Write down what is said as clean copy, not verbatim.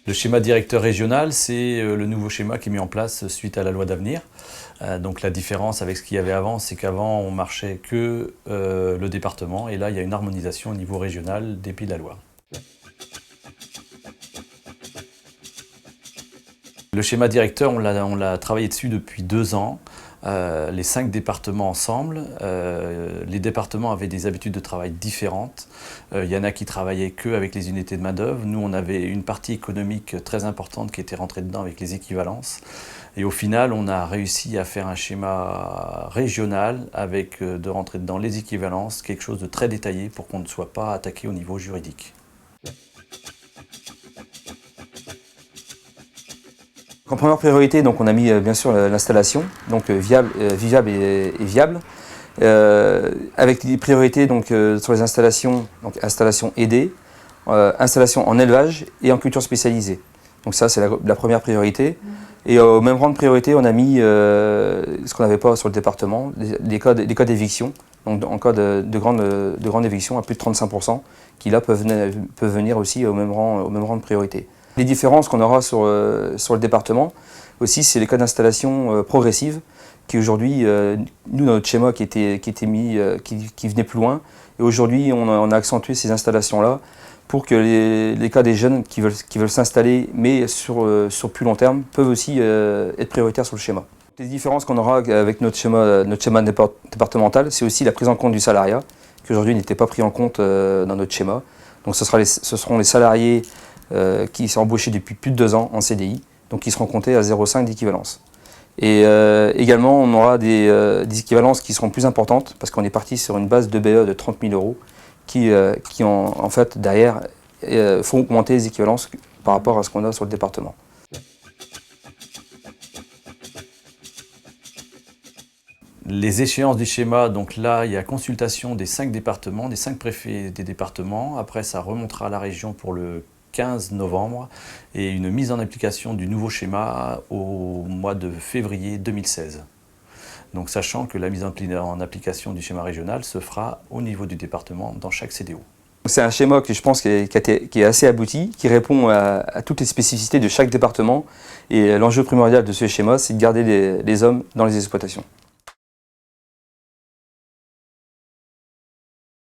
Le schéma directeur régional, c'est le nouveau schéma qui est mis en place suite à la loi d'avenir. Donc la différence avec ce qu'il y avait avant, c'est qu'avant on marchait que le département et là il y a une harmonisation au niveau régional des Pays de la Loire. Le schéma directeur, on l'a travaillé dessus depuis 2 ans. Les 5 départements ensemble. Les départements avaient des habitudes de travail différentes. Il y en a qui travaillaient qu'avec les unités de main-d'œuvre. Nous, on avait une partie économique très importante qui était rentrée dedans avec les équivalences. Et au final, on a réussi à faire un schéma régional avec de rentrer dedans les équivalences, quelque chose de très détaillé pour qu'on ne soit pas attaqué au niveau juridique. En première priorité, donc, on a mis bien sûr l'installation, donc vivable et viable, avec des priorités donc, sur les installations, donc installation aidée, installation en élevage et en culture spécialisée. Donc ça c'est la première priorité. Et au même rang de priorité, on a mis ce qu'on n'avait pas sur le département, des cas d'éviction, donc en cas de grande éviction à plus de 35%, qui là peuvent venir aussi au même rang de priorité. Les différences qu'on aura sur le département aussi, c'est les cas d'installation progressive, qui aujourd'hui, nous, dans notre schéma qui venait plus loin, et aujourd'hui, on a accentué ces installations-là pour que les cas des jeunes qui veulent s'installer, mais sur plus long terme, peuvent aussi être prioritaires sur le schéma. Les différences qu'on aura avec notre schéma départemental, c'est aussi la prise en compte du salariat, qui aujourd'hui n'était pas pris en compte dans notre schéma. Donc ce seront les salariés qui sont embauchés depuis plus de 2 ans en CDI, donc qui seront comptés à 0,5 d'équivalence. Et également, on aura des équivalences qui seront plus importantes, parce qu'on est parti sur une base d'EBE de 30 000 € qui en fait, derrière, font augmenter les équivalences par rapport à ce qu'on a sur le département. Les échéances du schéma, donc là, il y a consultation des 5 départements, des 5 préfets des départements. Après, ça remontera à la région pour le 15 novembre et une mise en application du nouveau schéma au mois de février 2016. Donc sachant que la mise en application du schéma régional se fera au niveau du département dans chaque CDO. C'est un schéma que je pense qui est assez abouti, qui répond à toutes les spécificités de chaque département. Et l'enjeu primordial de ce schéma, c'est de garder les hommes dans les exploitations.